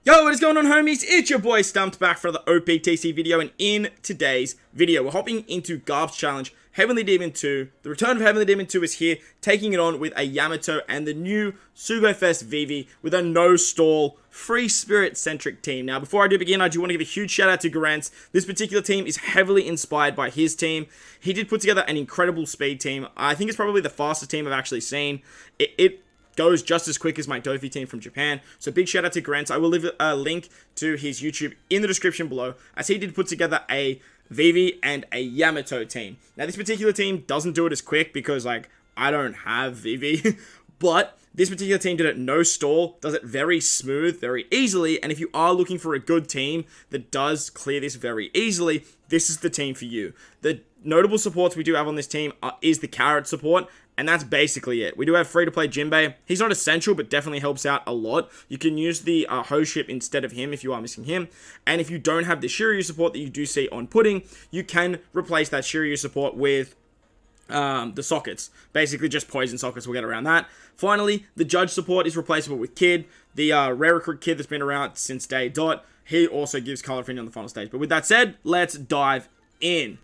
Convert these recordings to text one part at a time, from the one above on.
Yo, what is going on, homies? It's your boy Stumped back for the OPTC video, and in today's video, we're hopping into Garp's challenge, Heavenly Demon 2. The return of Heavenly Demon 2 is here, taking it on with a Yamato and the new Sugofest Vivi with a no-stall, free spirit-centric team. Now, before I do begin, I do want to give a huge shout out to Garp. This particular team is heavily inspired by his team. He did put together an incredible speed team. I think it's probably the fastest team I've actually seen. It goes just as quick as my DOFFY team from Japan. So big shout out to Grant. I will leave a link to his YouTube in the description below, as he did put together a Vivi and a Yamato team. Now this particular team doesn't do it as quick because I don't have Vivi, but this particular team did it no stall, does it very smooth, very easily, and if you are looking for a good team that does clear this very easily, this is the team for you. The notable supports we do have on this team is the carrot support, and that's basically it. We do have free-to-play Jinbei. He's not essential, but definitely helps out a lot. You can use the Ho ship instead of him if you are missing him. And if you don't have the Shiryu support that you do see on Pudding, you can replace that Shiryu support with the sockets. Basically, just poison sockets will get around that. Finally, the Judge support is replaceable with Kid, the rare recruit Kid that's been around since day dot. He also gives color Fini on the final stage. But with that said, let's dive in.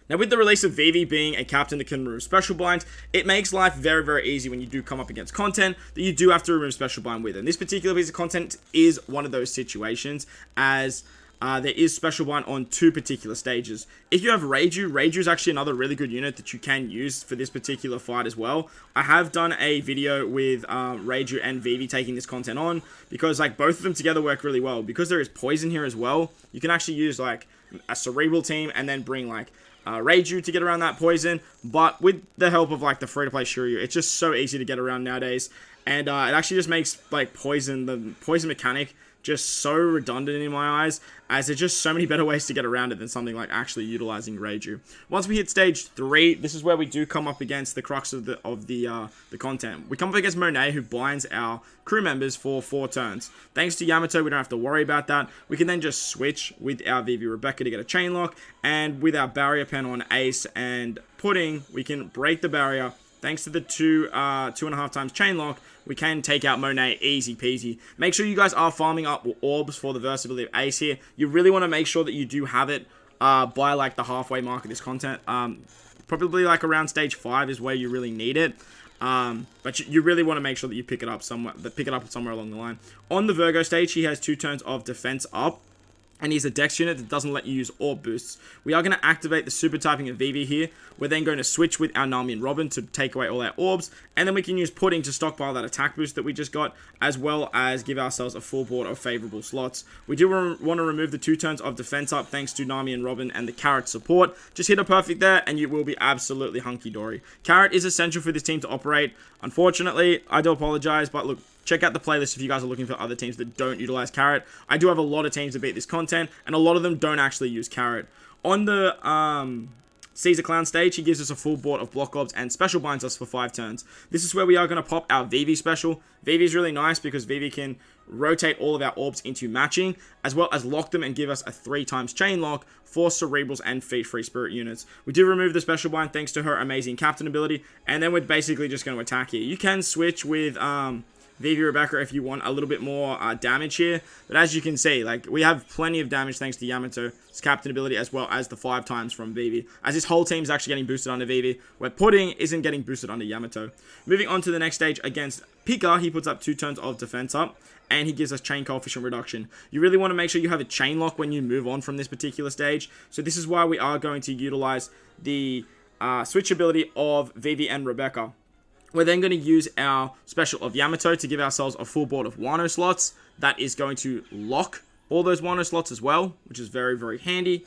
Now, with the release of Vivi being a captain that can remove special blinds, it makes life very, very easy when you do come up against content that you do have to remove special blind with. And this particular piece of content is one of those situations, as there is special blind on two particular stages. If you have Reiju is actually another really good unit that you can use for this particular fight as well. I have done a video with Reiju and Vivi taking this content on, because both of them together work really well. Because there is poison here as well, you can actually use a cerebral team and then bring Reiju to get around that poison, but with the help of the free-to-play Shiryu, it's just so easy to get around nowadays, and it actually just makes the poison mechanic just so redundant in my eyes, as there's just so many better ways to get around it than something like actually utilizing Reiju. Once we hit stage 3, this is where we do come up against the crux of the content. We come up against Monet, who blinds our crew members for 4 turns. Thanks to Yamato, we don't have to worry about that. We can then just switch with our Vivi Rebecca to get a chain lock, and with our barrier pen on Ace and Pudding, we can break the barrier. Thanks to the 2.5 times chain lock, we can take out Monet easy peasy. Make sure you guys are farming up orbs for the versatility of Ace here. You really want to make sure that you do have it by the halfway mark of this content. Probably around stage 5 is where you really need it. But you really want to make sure that you pick it up somewhere along the line. On the Virgo stage, he has 2 turns of defense up, and he's a dex unit that doesn't let you use orb boosts. We are going to activate the super typing of Vivi here. We're then going to switch with our Nami and Robin to take away all our orbs, and then we can use Pudding to stockpile that attack boost that we just got, as well as give ourselves a full board of favorable slots. We do want to remove the 2 turns of defense up thanks to Nami and Robin and the carrot support. Just hit a perfect there, and you will be absolutely hunky-dory. Carrot is essential for this team to operate. Unfortunately, I do apologize, but look, check out the playlist if you guys are looking for other teams that don't utilize carrot. I do have a lot of teams that beat this content, and a lot of them don't actually use carrot. On the Caesar Clown stage, he gives us a full board of block orbs and special binds us for 5 turns. This is where we are going to pop our Vivi special. Vivi is really nice because Vivi can rotate all of our orbs into matching, as well as lock them and give us a 3 times chain lock for cerebrals and free spirit units. We do remove the special bind thanks to her amazing captain ability, and then we're basically just going to attack here. You can switch with Vivi Rebecca if you want a little bit more damage here, but as you can see, we have plenty of damage thanks to Yamato's captain ability, as well as the 5 times from Vivi, as his whole team's actually getting boosted under Vivi, where Pudding isn't getting boosted under Yamato. Moving on to the next stage against Pika, he puts up 2 turns of defense up, and he gives us chain coefficient reduction. You really want to make sure you have a chain lock when you move on from this particular stage, so this is why we are going to utilize the switch ability of Vivi and Rebecca. We're then going to use our special of Yamato to give ourselves a full board of Wano slots. That is going to lock all those Wano slots as well, which is very, very handy.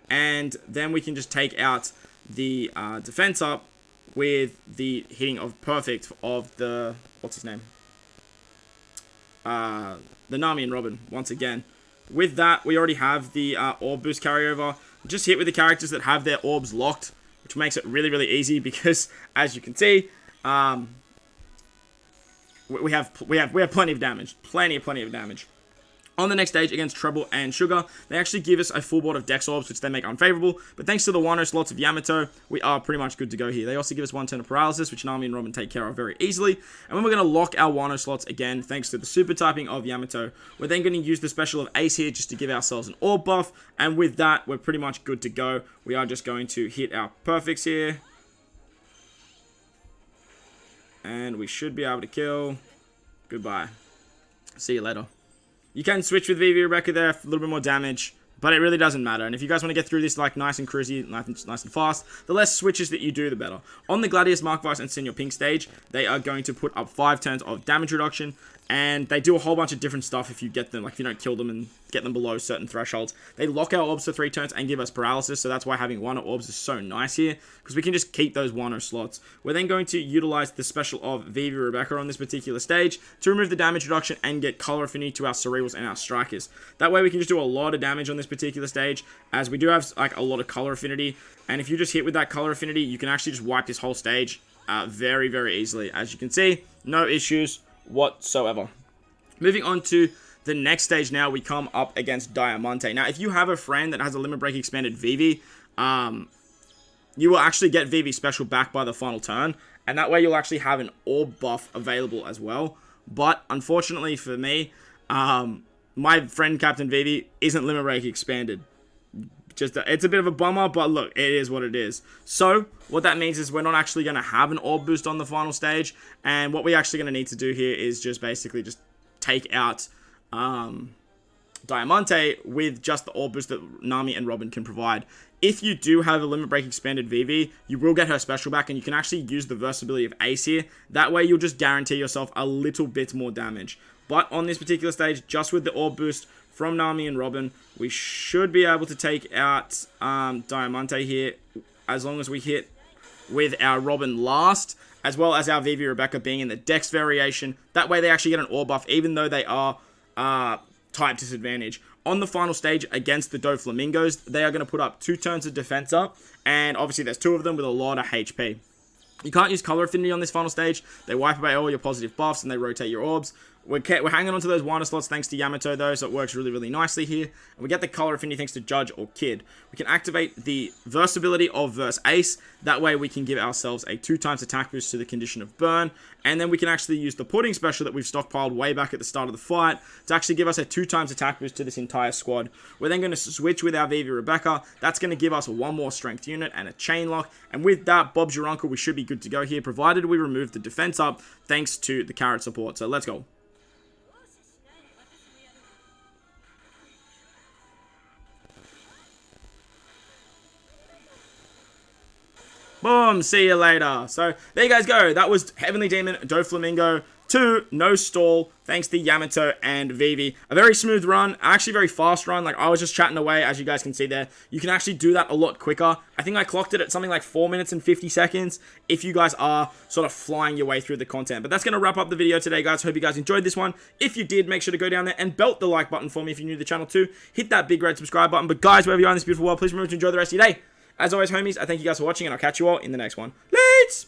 And then we can just take out the defense up with the hitting of perfect of the, what's his name? The Nami and Robin, once again. With that, we already have the orb boost carryover. Just hit with the characters that have their orbs locked, which makes it really, really easy because, as you can see, we have plenty of damage, plenty of damage. On the next stage against Treble and Sugar, they actually give us a full board of Dex Orbs, which they make unfavorable, but thanks to the Wano slots of Yamato, we are pretty much good to go here. They also give us 1 turn of Paralysis, which Nami and Robin take care of very easily, and when we're going to lock our Wano slots again, thanks to the super typing of Yamato, we're then going to use the special of Ace here just to give ourselves an Orb buff, and with that, we're pretty much good to go. We are just going to hit our perfects here, and we should be able to kill. Goodbye. See you later. You can switch with Vivi ErKa there for a little bit more damage, but it really doesn't matter. And if you guys want to get through this like nice and cruisy, nice and fast, the less switches that you do, the better. On the Gladius, Mark Vice, and Senior Pink stage, they are going to put up 5 turns of damage reduction, and they do a whole bunch of different stuff if you get them, like if you don't kill them and get them below certain thresholds. They lock our orbs for 3 turns and give us paralysis, so that's why having Wano orbs is so nice here, because we can just keep those Wano slots. We're then going to utilize the special of Vivi ErKa on this particular stage to remove the damage reduction and get color affinity to our cerebrals and our strikers. That way we can just do a lot of damage on this particular stage, as we do have like a lot of color affinity, and if you just hit with that color affinity, you can actually just wipe this whole stage very, very easily. As you can see, no issues whatsoever. Moving on to the next stage now, we come up against Diamante. Now, if you have a friend that has a Limit Break expanded Vivi, you will actually get Vivi special back by the final turn, and that way you'll actually have an orb buff available as well. But unfortunately for me, my friend Captain Vivi isn't Limit Break expanded. It's a bit of a bummer, but look, it is what it is. So, what that means is we're not actually going to have an orb boost on the final stage, and what we're actually going to need to do here is just basically just take out Diamante with just the orb boost that Nami and Robin can provide. If you do have a Limit Break expanded Vivi, you will get her special back, and you can actually use the versatility of Ace here. That way, you'll just guarantee yourself a little bit more damage. But on this particular stage, just with the orb boost from Nami and Robin, we should be able to take out Diamante here, as long as we hit with our Robin last, as well as our Vivi ErKa being in the Dex variation. That way they actually get an orb buff, even though they are type disadvantage. On the final stage against the Doflamingos, they are going to put up 2 turns of defense up, and obviously there's 2 of them with a lot of HP. You can't use color affinity on this final stage. They wipe away all your positive buffs and they rotate your orbs. We're hanging on to those Wano slots thanks to Yamato though, so it works really, really nicely here. And we get the color affinity thanks to Judge or Kid. We can activate the versatility of Verse Ace. That way we can give ourselves a 2 times attack boost to the condition of Burn. And then we can actually use the Pudding special that we've stockpiled way back at the start of the fight to actually give us a 2 times attack boost to this entire squad. We're then going to switch with our Vivi ErKa. That's going to give us 1 more strength unit and a chain lock. And with that, Bob's your uncle, we should be good to go here, provided we remove the defense up thanks to the carrot support. So let's go. Boom, see you later. So, there you guys go. That was Heavenly Demon, Doflamingo 2, no stall, thanks to Yamato and Vivi. A very smooth run, actually very fast run. Like, I was just chatting away, as you guys can see there. You can actually do that a lot quicker. I think I clocked it at something like 4 minutes and 50 seconds if you guys are sort of flying your way through the content. But that's going to wrap up the video today, guys. Hope you guys enjoyed this one. If you did, make sure to go down there and belt the like button for me if you're new to the channel too. Hit that big red subscribe button. But guys, wherever you are in this beautiful world, please remember to enjoy the rest of your day. As always, homies, I thank you guys for watching, and I'll catch you all in the next one. Let's